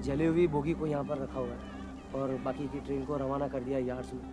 जली हुई बोगी को यहाँ पर रखा हुआ है और बाकी की ट्रेन को रवाना कर दिया यार्ड्स में।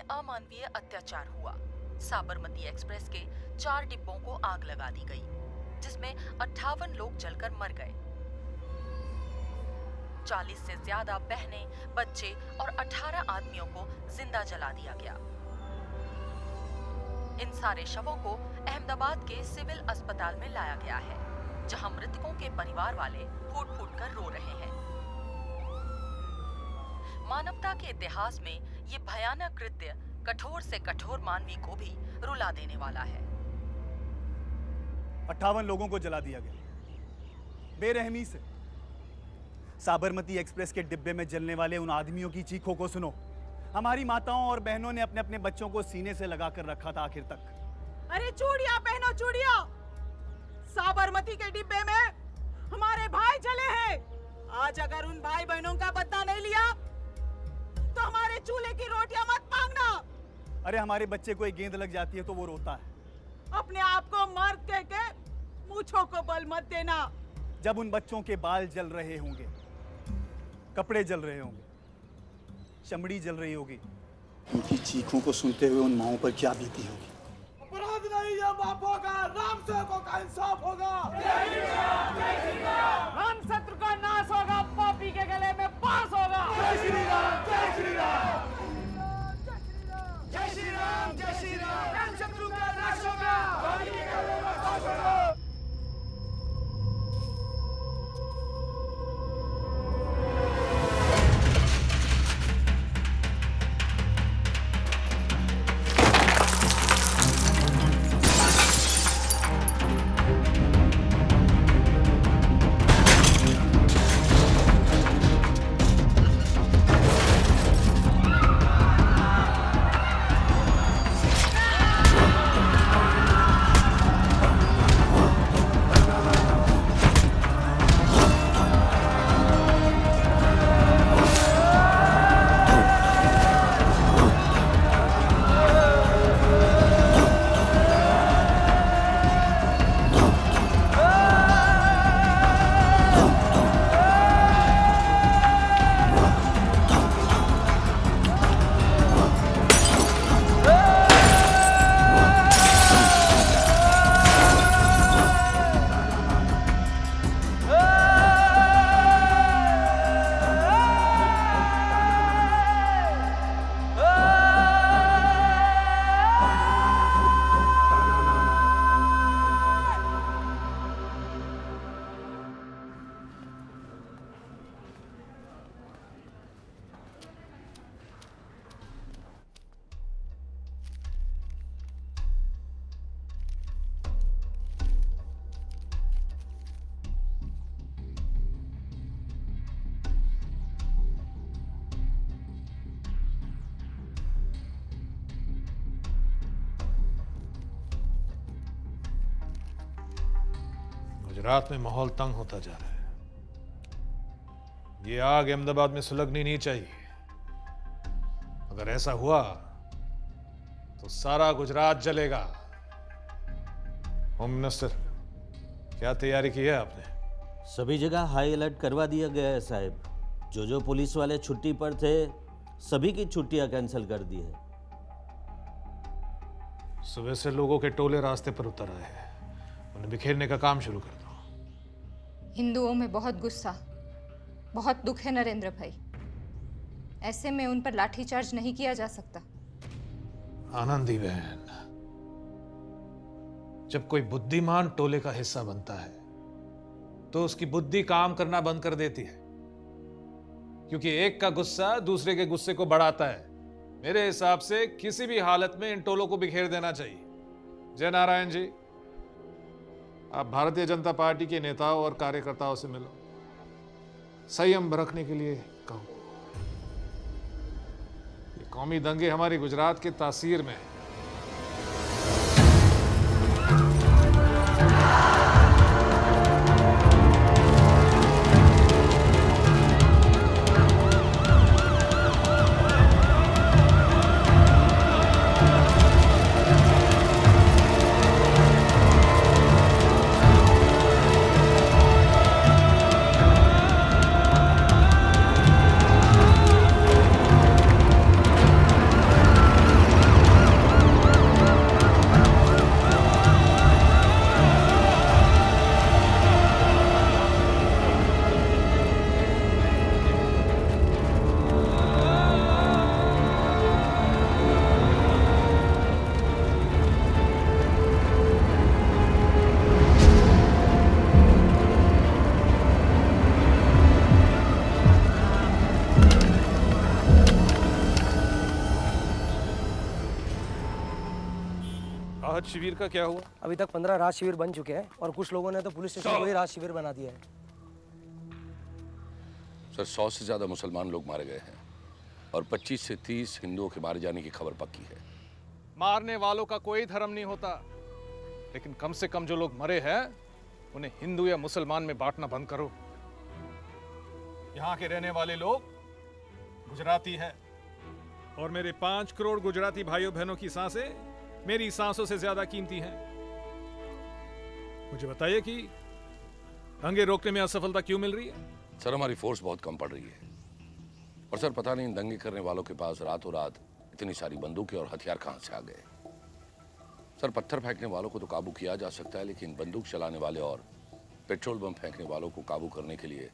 अमानवीय अत्याचार हुआ। साबरमती एक्सप्रेस के 4 डिब्बों को आग लगा दी गई, जिसमें 58 लोग जलकर मर गए। 40 से ज्यादा बहनें, बच्चे और 18 आदमियों को जिंदा जला दिया गया। इन सारे शवों को अहमदाबाद के सिविल अस्पताल में लाया गया है, जहां मृतकों के परिवार वाले फूट फूट कर रो रहे हैं। मानवता के इतिहास में ये भयानक कृत्य कठोर से कठोर मानवी को भी रुला देने वाला है। 58 लोगों को जला दिया गया बेरहमी से। साबरमती एक्सप्रेस के डिब्बे में जलने वाले उन आदमियों की चीखों को सुनो। हमारी माताओं और बहनों ने अपने अपने बच्चों को सीने से लगाकर रखा था आखिर तक। अरे चूड़ियां पहनो चूड़ियां। साबरमती के डिब्बे में हमारे भाई जले हैं। आज अगर उन भाई बहनों का बदला नहीं लिया तो हमारे चूल्हे की रोटियां मत मांगना। अरे हमारे बच्चे को एक गेंद लग जाती है तो वो रोता है। अपने आप को मर्द कह के मूंछों को बल मत देना। जब उन बच्चों के बाल जल रहे होंगे, कपड़े जल रहे होंगे, चमड़ी जल रही होगी, उनकी चीखों को सुनते हुए उन माओं पर क्या बीती होगी। अपराध नहीं है बापों का, राम सेवकों का इंसाफ होगा। राम शत्रु का नाश होगा, पापी के गले में पास होगा। जय श्री राम, जय श्री राम, जय श्री राम, जय श्री राम। राम शत्रु का नाश होगा, पापी के गले में पास होगा। गुजरात में माहौल तंग होता जा रहा है। ये आग अहमदाबाद में सुलगनी नहीं चाहिए। अगर ऐसा हुआ तो सारा गुजरात जलेगा। होम मिनिस्टर, क्या तैयारी की है आपने? सभी जगह हाई अलर्ट करवा दिया गया है साहब। जो पुलिस वाले छुट्टी पर थे सभी की छुट्टियां कैंसिल कर दी है। सुबह से लोगों के टोले रास्ते पर उतर आए हैं। उन्हें बिखेरने का काम शुरू कर दो। हिंदुओं में बहुत गुस्सा, बहुत दुख है नरेंद्र भाई। ऐसे में उन पर लाठीचार्ज नहीं किया जा सकता। आनंदी बहन, जब कोई बुद्धिमान टोले का हिस्सा बनता है तो उसकी बुद्धि काम करना बंद कर देती है, क्योंकि एक का गुस्सा दूसरे के गुस्से को बढ़ाता है। मेरे हिसाब से किसी भी हालत में इन टोलों को बिखेर देना चाहिए। जय नारायण जी, आप भारतीय जनता पार्टी के नेताओं और कार्यकर्ताओं से मिलो, संयम रखने के लिए कहो। ये कौमी दंगे हमारी गुजरात के तासीर में है। राहत शिविर का क्या हुआ? अभी तक 15 राहत शिविर बन चुके हैं और कुछ लोगों ने तो पुलिस स्टेशन को ही राहत शिविर बना दिया है। सर 100 से ज्यादा मुसलमान लोग मारे गए हैं और 25 से 30 हिंदुओं के मारे जाने की खबर पक्की है। मारने वालों का कोई धर्म नहीं होता, लेकिन कम से कम जो लोग मरे हैं उन्हें हिंदू या मुसलमान में बांटना बंद करो। यहाँ के रहने वाले लोग गुजराती हैं और मेरे 5 करोड़ गुजराती भाइयों बहनों की सांसें मेरी सांसों से ज्यादा कीमती हैं। मुझे बताइए कि दंगे रोकने में असफलता क्यों मिल रही है? सर हमारी फोर्स बहुत कम पड़ रही है और सर पता नहीं दंगे करने वालों के पास रातों रात इतनी सारी बंदूकें और हथियार कहां से आ गए। सर पत्थर फेंकने वालों को तो काबू किया जा सकता है, लेकिन बंदूक चलाने वाले और पेट्रोल बम फेंकने वालों को काबू करने के लिए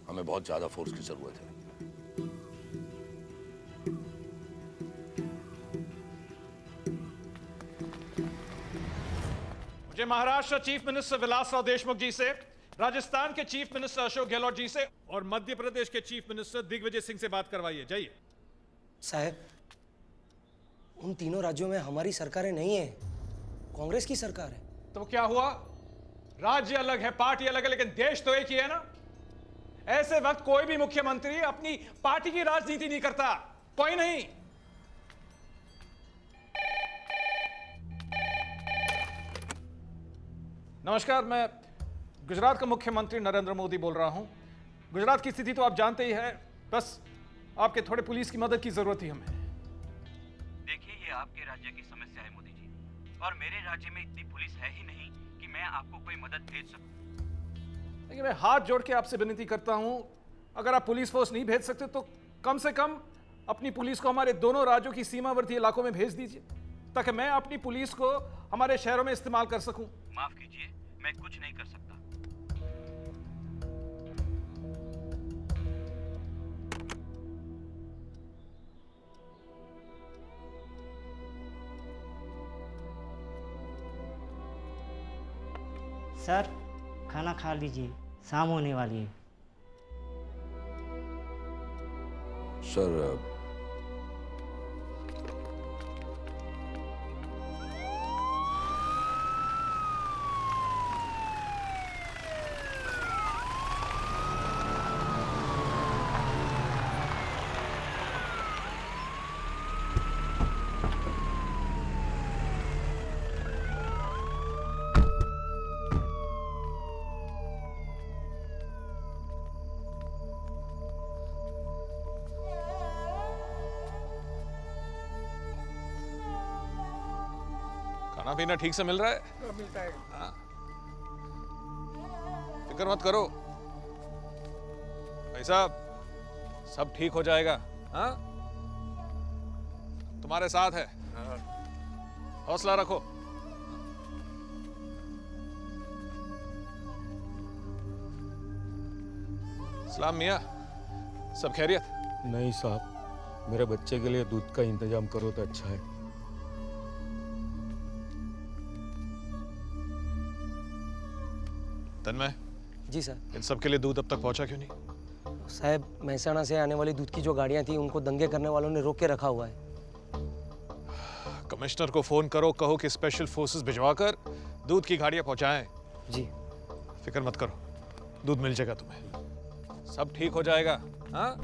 हमें बहुत ज्यादा फोर्स की जरूरत है। मुझे महाराष्ट्र चीफ मिनिस्टर विलासराव देशमुख जी से, राजस्थान के चीफ मिनिस्टर अशोक गहलोत जी से और मध्य प्रदेश के चीफ मिनिस्टर दिग्विजय सिंह से बात करवाइए। जाइए। साहब, उन तीनों राज्यों में हमारी सरकारें नहीं है, कांग्रेस की सरकार है। तो क्या हुआ? राज्य अलग है, पार्टी अलग है, लेकिन देश तो एक ही है ना। ऐसे वक्त कोई भी मुख्यमंत्री अपनी पार्टी की राजनीति नहीं करता, कोई नहीं। नमस्कार, मैं गुजरात का मुख्यमंत्री नरेंद्र मोदी बोल रहा हूं। गुजरात की स्थिति तो आप जानते ही है, बस आपके थोड़े पुलिस की मदद की जरूरत थी हमें। देखिए, ये आपके राज्य की समस्या है मोदी जी, और मेरे राज्य में इतनी पुलिस है ही नहीं कि मैं आपको कोई मदद भेज सकूं। लेकिन मैं हाथ जोड़ के आपसे विनती करता हूं, अगर आप पुलिस फोर्स नहीं भेज सकते तो कम से कम अपनी पुलिस को हमारे दोनों राज्यों की सीमावर्ती इलाकों में भेज दीजिए, ताकि मैं अपनी पुलिस को हमारे शहरों में इस्तेमाल कर सकूं। माफ कीजिए, मैं कुछ नहीं कर सकता। सर, खाना खा लीजिए, शाम होने वाली है। सर खाना पीना ठीक से मिल रहा है? मिलता है। हाँ। फिक्र मत करो भाई साहब, सब ठीक हो जाएगा। हाँ, तुम्हारे साथ है, हौसला रखो। सलाम मियाँ, सब खैरियत? नहीं साहब, मेरे बच्चे के लिए दूध का इंतजाम करो तो अच्छा है। तन्मय, जी सर। इन सब के लिए दूध अब तक पहुंचा क्यों नहीं? साहब, महसाणा से आने वाली दूध की जो गाड़ियां थी उनको दंगे करने वालों ने रोक के रखा हुआ है। कमिश्नर को फोन करो, कहो कि स्पेशल फोर्सेस भिजवाकर दूध की गाड़ियां पहुंचाएं। जी। फिक्र मत करो, दूध मिल जाएगा तुम्हें, सब ठीक हो जाएगा। हाँ,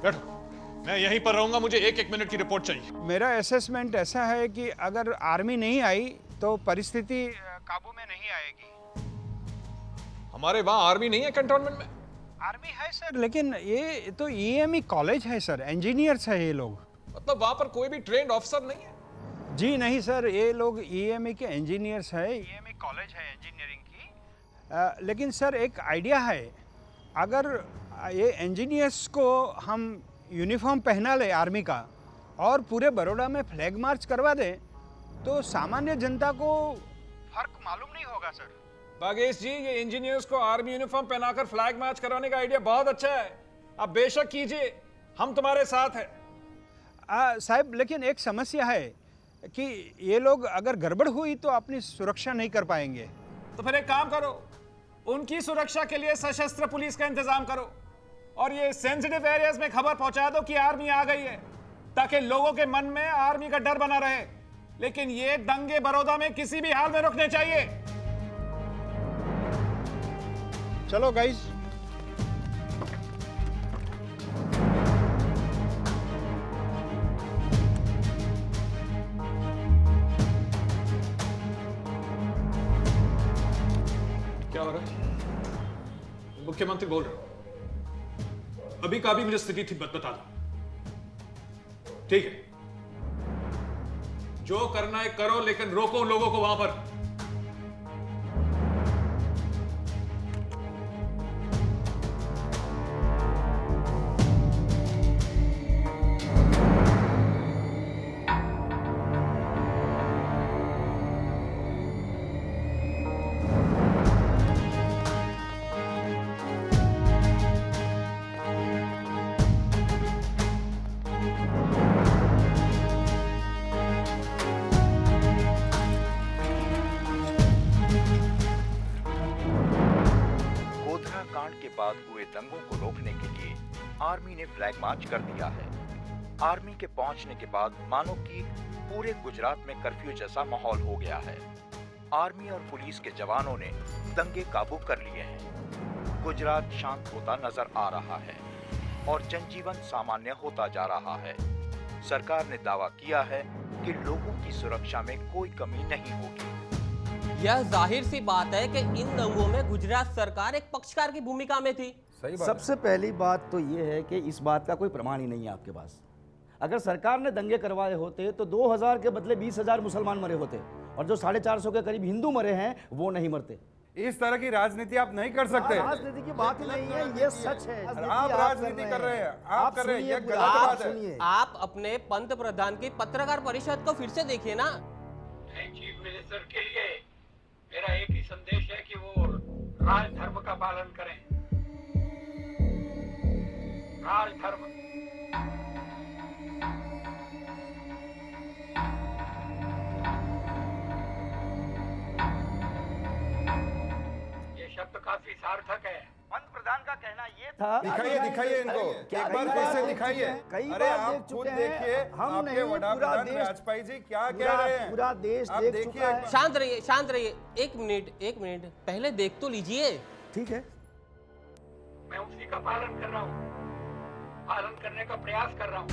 बैठो, मैं यहीं पर रहूंगा, मुझे एक मिनट की रिपोर्ट चाहिए। मेरा असेसमेंट ऐसा है कि अगर आर्मी नहीं आई तो परिस्थिति काबू में नहीं आएगी। हमारे वहां आर्मी नहीं है कैंटोनमेंट में? आर्मी है सर, लेकिन ये तो ईएमई कॉलेज है सर, इंजीनियर्स है ये लोग। मतलब वहां पर कोई भी ट्रेन्ड ऑफिसर नहीं है? जी नहीं सर, ये लोग ईएमई के इंजीनियर्स है, ईएमई कॉलेज है इंजीनियरिंग की। लेकिन सर एक आइडिया है, अगर ये इंजीनियर्स को हम यूनिफॉर्म पहना ले आर्मी का और पूरे बड़ौदा में फ्लैग मार्च करवा दें तो सामान्य जनता को फर्क मालूम नहीं होगा सर। बागेश जी, ये इंजीनियर्स को आर्मी यूनिफॉर्म पहनाकर फ्लैग मार्च कराने का आइडिया बहुत अच्छा है, आप बेशक कीजिए, हम तुम्हारे साथ हैं। साहब, लेकिन एक समस्या है कि ये लोग अगर गड़बड़ हुई तो अपनी सुरक्षा नहीं कर पाएंगे। तो फिर एक काम करो, उनकी सुरक्षा के लिए सशस्त्र पुलिस का इंतजाम करो और ये सेंसिटिव एरियाज में खबर पहुंचा दो कि आर्मी आ गई है, ताकि लोगों के मन में आर्मी का डर बना रहे। लेकिन ये दंगे बड़ौदा में किसी भी हाल में रुकने चाहिए। चलो गाइस। क्या हो रहा है? मुख्यमंत्री बोल रहे हो? अभी का भी मुझे स्थिति थी बता दो, ठीक है? जो करना है करो, लेकिन रोको लोगों को वहां पर। बाद हुए दंगों को रोकने के लिए आर्मी ने फ्लैग मार्च कर दिया है। आर्मी के पहुंचने के बाद मानो कि पूरे गुजरात में कर्फ्यू जैसा माहौल हो गया है। आर्मी और पुलिस के जवानों ने दंगे काबू कर लिए हैं। गुजरात शांत होता नजर आ रहा है और जनजीवन सामान्य होता जा रहा है। सरकार ने दावा किया है कि लोगों की सुरक्षा में कोई कमी नहीं होगी। यह जाहिर सी बात है कि इन दंगों में गुजरात सरकार एक पक्षकार की भूमिका में थी। सही बात। सबसे पहली बात तो ये है कि इस बात का कोई प्रमाण ही नहीं है आपके पास। अगर सरकार ने दंगे करवाए होते तो 2000 के बदले 20,000 मुसलमान मरे होते और जो 450 के करीब हिंदू मरे हैं वो नहीं मरते। इस तरह की राजनीति आप नहीं कर सकते। राजनीति की बात ही नहीं है, ये सच है। आप राजनीति कर रहे हैं, आप कर रहे हैं, ये गलत बात है। आप अपने पंत प्रधान की पत्रकार परिषद को फिर से देखिए ना। चीफ मिनिस्टर के लिए मेरा एक ही संदेश है कि वो राजधर्म का पालन करें। राजधर्म। ये शब्द काफी सार्थक है। पंत प्रधान का कहना ये था। दिखाइए इनको, एक बार फिर से दिखाइए। अरे आप खुद देखिए, आपके वडाप्रधान वाजपेयी जी क्या कह रहे हैं। पूरा देश आप देखिए। शांत रहिए। एक मिनट पहले देख तो लीजिए। ठीक है, मैं उसी का पालन कर रहा हूँ, पालन करने का प्रयास कर रहा हूँ।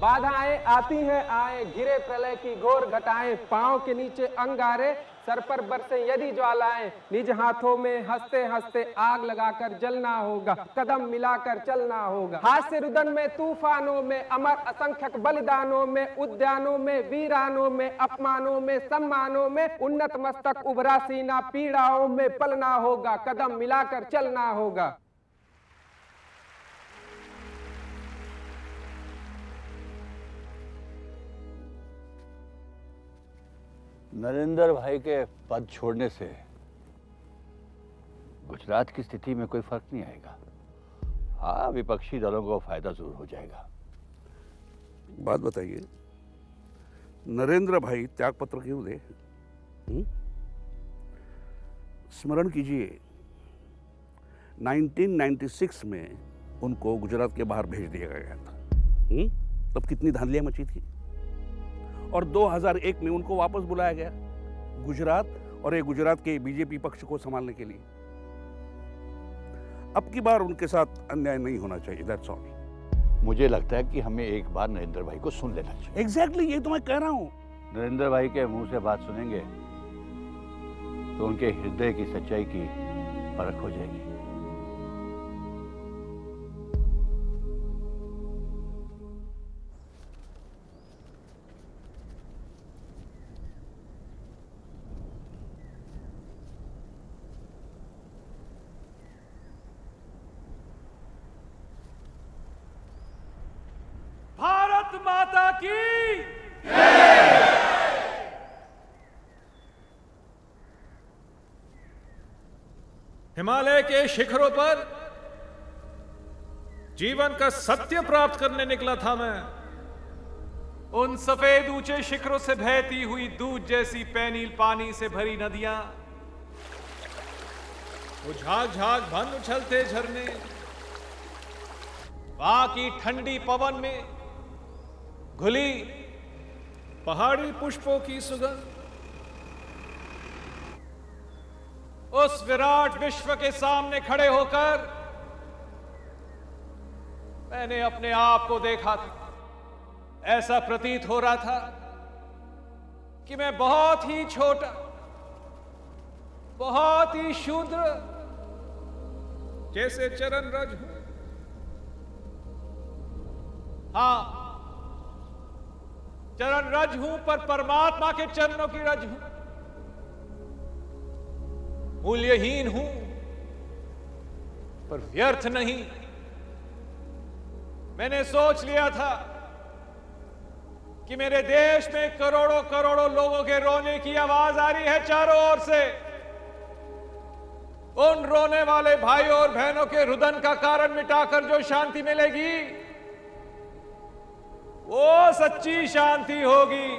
बाधाएं आती हैं आए, घिरे प्रलय की घोर घटाएं, पांव के नीचे अंगारे, सर पर बरसे यदि ज्वालाएं, निज हाथों में हंसते हंसते आग लगाकर जलना होगा, कदम मिलाकर चलना होगा। हास्य रुदन में, तूफानों में, अमर असंख्यक बलिदानों में, उद्यानों में, वीरानों में, अपमानों में, सम्मानों में, उन्नत मस्तक उभरा सीना, पीड़ाओं में पलना होगा, कदम मिलाकर चलना होगा। नरेंद्र भाई के पद छोड़ने से गुजरात की स्थिति में कोई फर्क नहीं आएगा। हाँ, विपक्षी दलों को फायदा जरूर हो जाएगा। बात बताइए, नरेंद्र भाई त्यागपत्र क्यों दे? स्मरण कीजिए, 1996 में उनको गुजरात के बाहर भेज दिया गया था। तब कितनी धांधलियां मची थी, और 2001 में उनको वापस बुलाया गया गुजरात और ये गुजरात के बीजेपी पक्ष को संभालने के लिए। अब की बार उनके साथ अन्याय नहीं होना चाहिए, दैट्स ऑल। मुझे लगता है कि हमें एक बार नरेंद्र भाई को सुन लेना चाहिए। एग्जैक्टली, ये तो मैं कह रहा हूं। नरेंद्र भाई के मुंह से बात सुनेंगे तो उनके हृदय की सच्चाई की परख हो जाएगी। भारत माता की हिमालय के शिखरों पर जीवन का सत्य प्राप्त करने निकला था मैं। उन सफेद ऊंचे शिखरों से बहती हुई दूध जैसी पैनील पानी से भरी नदियां, वो झाग झाग भन उछलते झरने, वहां की ठंडी पवन में घुली पहाड़ी पुष्पों की सुगंध, उस विराट विश्व के सामने खड़े होकर मैंने अपने आप को देखा था। ऐसा प्रतीत हो रहा था कि मैं बहुत ही छोटा, बहुत ही शूद्र, जैसे चरण रज हूं। हां, चरण रज हूं, पर परमात्मा के चरणों की रज हूं। मूल्यहीन हूं, पर व्यर्थ नहीं। मैंने सोच लिया था कि मेरे देश में करोड़ों करोड़ों लोगों के रोने की आवाज आ रही है चारों ओर से। उन रोने वाले भाइयों और बहनों के रुदन का कारण मिटाकर जो शांति मिलेगी, वो सच्ची शांति होगी।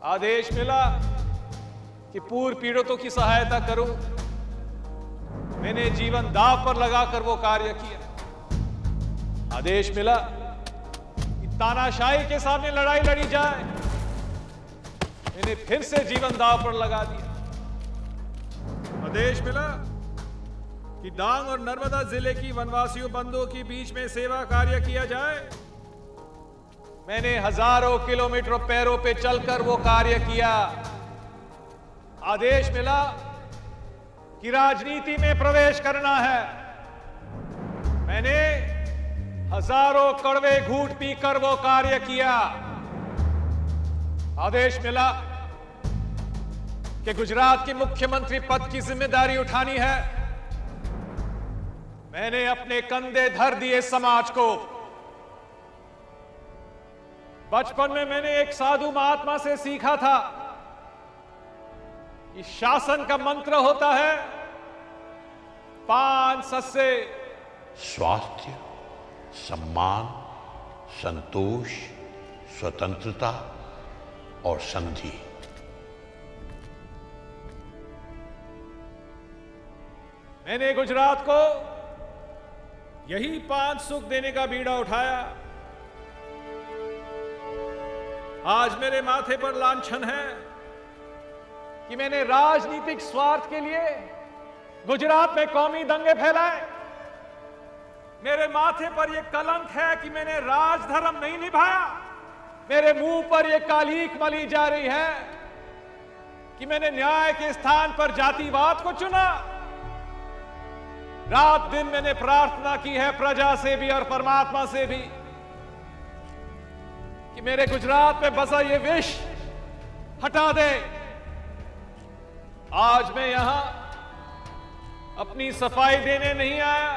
आदेश मिला कि पूर्व पीड़ितों की सहायता करूं। मैंने जीवन दांव पर लगाकर वो कार्य किया। आदेश मिला कि तानाशाही के सामने लड़ाई लड़ी जाए। मैंने फिर से जीवन दांव पर लगा दिया। आदेश मिला कि डांग और नर्मदा जिले की वनवासियों बंधुओं के बीच में सेवा कार्य किया जाए। मैंने हजारों किलोमीटर पैरों पे चलकर वो कार्य किया। आदेश मिला कि राजनीति में प्रवेश करना है। मैंने हजारों कड़वे घूंट पीकर वो कार्य किया। आदेश मिला कि गुजरात के मुख्यमंत्री पद की जिम्मेदारी उठानी है। मैंने अपने कंधे धर दिए समाज को। बचपन में मैंने एक साधु महात्मा से सीखा था कि शासन का मंत्र होता है 5 सस्से: स्वास्थ्य, सम्मान, संतोष, स्वतंत्रता और संधि। मैंने गुजरात को यही 5 सुख देने का बीड़ा उठाया। आज मेरे माथे पर लांछन है कि मैंने राजनीतिक स्वार्थ के लिए गुजरात में कौमी दंगे फैलाए। मेरे माथे पर यह कलंक है कि मैंने राजधर्म नहीं निभाया। मेरे मुंह पर यह कालीक मली जा रही है कि मैंने न्याय के स्थान पर जातिवाद को चुना। रात दिन मैंने प्रार्थना की है प्रजा से भी और परमात्मा से भी कि मेरे गुजरात में बसा ये विष हटा दे। आज मैं यहां अपनी सफाई देने नहीं आया,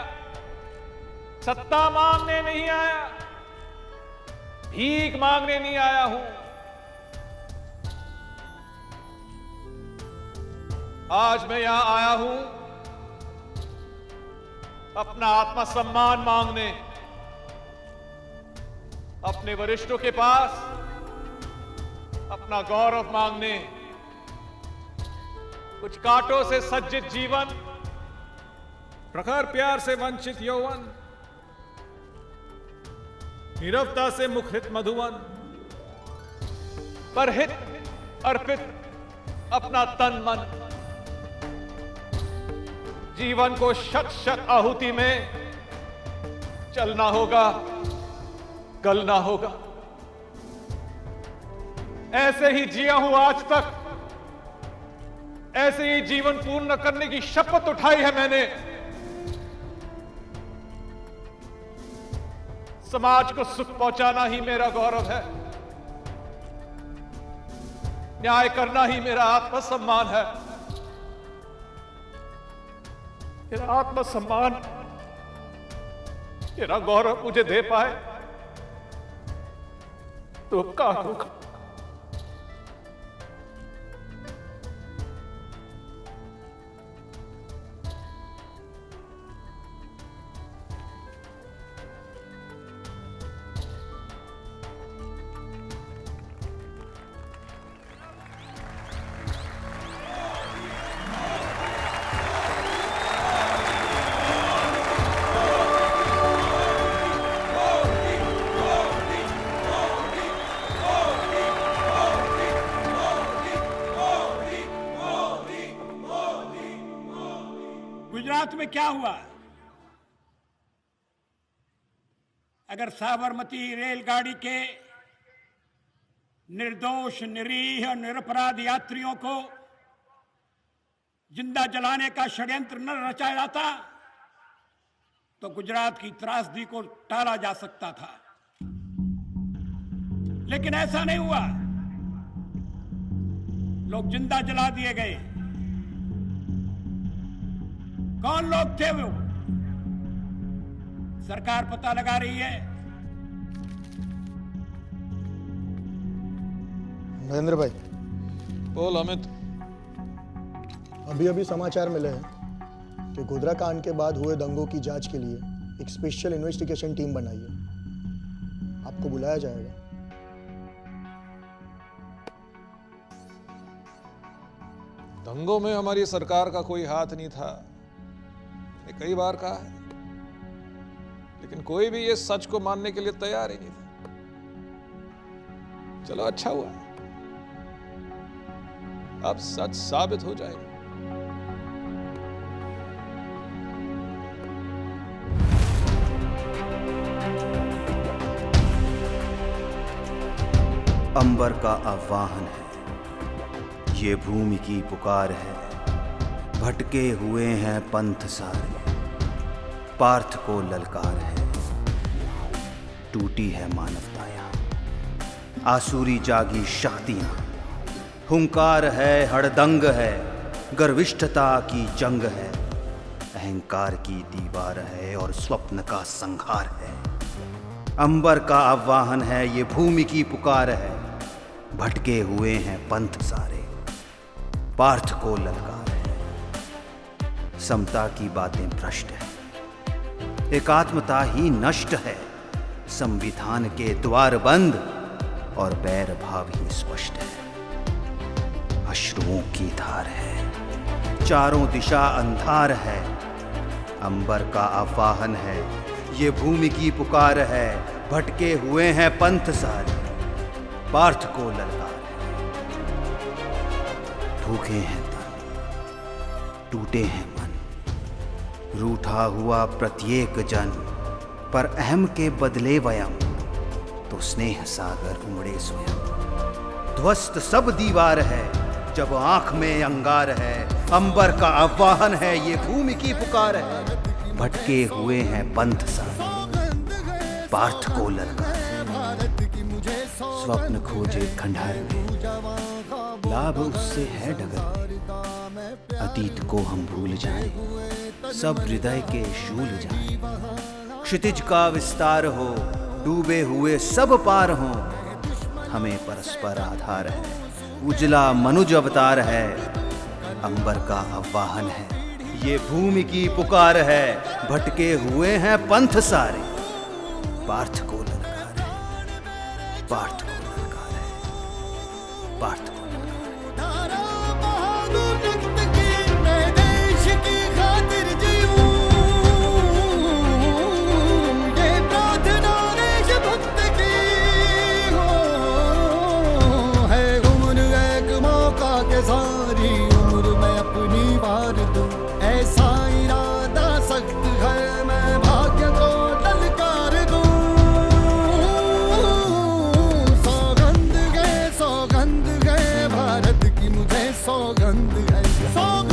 सत्ता मांगने नहीं आया, भीख मांगने नहीं आया हूं। आज मैं यहां आया हूं अपना आत्मसम्मान मांगने, अपने वरिष्ठों के पास अपना गौरव मांगने। कुछ कांटों से सज्जित जीवन, प्रखर प्यार से वंचित यौवन, नीरवता से मुखरित मधुवन, परहित अर्पित अपना तन मन, जीवन को शत शत आहुति में चलना होगा, गलना होगा। ऐसे ही जिया हूं आज तक, ऐसे ही जीवन पूर्ण करने की शपथ उठाई है मैंने। समाज को सुख पहुंचाना ही मेरा गौरव है, न्याय करना ही मेरा आत्मसम्मान है। मेरा आत्मसम्मान, मेरा गौरव मुझे दे पाए तो क्या होगा। गुजरात में क्या हुआ? अगर साबरमती रेलगाड़ी के निर्दोष, निरीह और निरपराध यात्रियों को जिंदा जलाने का षड्यंत्र न रचा जाता तो गुजरात की त्रासदी को टाला जा सकता था, लेकिन ऐसा नहीं हुआ। लोग जिंदा जला दिए गए। कौन लोग थे वो? सरकार पता लगा रही है। महेंद्र भाई, बोल अमित। अभी अभी समाचार मिले हैं कि गोधरा कांड के बाद हुए दंगों की जांच के लिए एक स्पेशल इन्वेस्टिगेशन टीम बनाई है। आपको बुलाया जाएगा। दंगों में हमारी सरकार का कोई हाथ नहीं था, ये कई बार कहा है, लेकिन कोई भी ये सच को मानने के लिए तैयार ही नहीं था। चलो अच्छा हुआ, अब सच साबित हो जाएगा। अंबर का आह्वान है, ये भूमि की पुकार है। भटके हुए हैं पंथ सारे, पार्थ को ललकार है। टूटी है मानवता यहाँ, आसुरी जागी शक्तियां। हुंकार है, हड़दंग है, गर्विष्ठता की जंग है। अहंकार की दीवार है और स्वप्न का संहार है। अंबर का आह्वान है, ये भूमि की पुकार है। भटके हुए हैं पंथ सारे, पार्थ को ललकार है। समता की बातें भ्रष्ट है, एकात्मता ही नष्ट है। संविधान के द्वार बंद और बैर भाव ही स्पष्ट है। अश्रुओं की धार है, चारों दिशा अंधार है। अंबर का आह्वान है, ये भूमि की पुकार है। भटके हुए हैं पंथ सारे, पार्थ को ललकार है। भूखे हैं तन, टूटे हैं मन, रूठा हुआ प्रत्येक जन। पर अहम के बदले वयम, तो स्नेह सागर उमड़े स्वयं। ध्वस्त सब दीवार है जब आंख में अंगार है, अंबर का आह्वान है ये भूमि की पुकार है। भटके हुए हैं पंथ सारे, पार्थ को ललकार। स्वप्न खोजे खंडार में, लाभ उससे है डगर। अतीत को हम भूल जाएं, सब हृदय के शूल जाएं। क्षितिज का विस्तार हो, डूबे हुए सब पार हो। हमें परस्पर आधार है, उजला मनुज अवतार है। अंबर का आह्वान है, ये भूमि की पुकार है। भटके हुए हैं पंथ सारे, पार्थ को ललकार है, पार्थ को ललकार है, पार्थ को सारी उम्र मैं अपनी वार दूं, ऐसा इरादा सख्त है मैं भाग्य को ललकार दूं। सौगंध है भारत की मुझे सौगंध है, सौगंध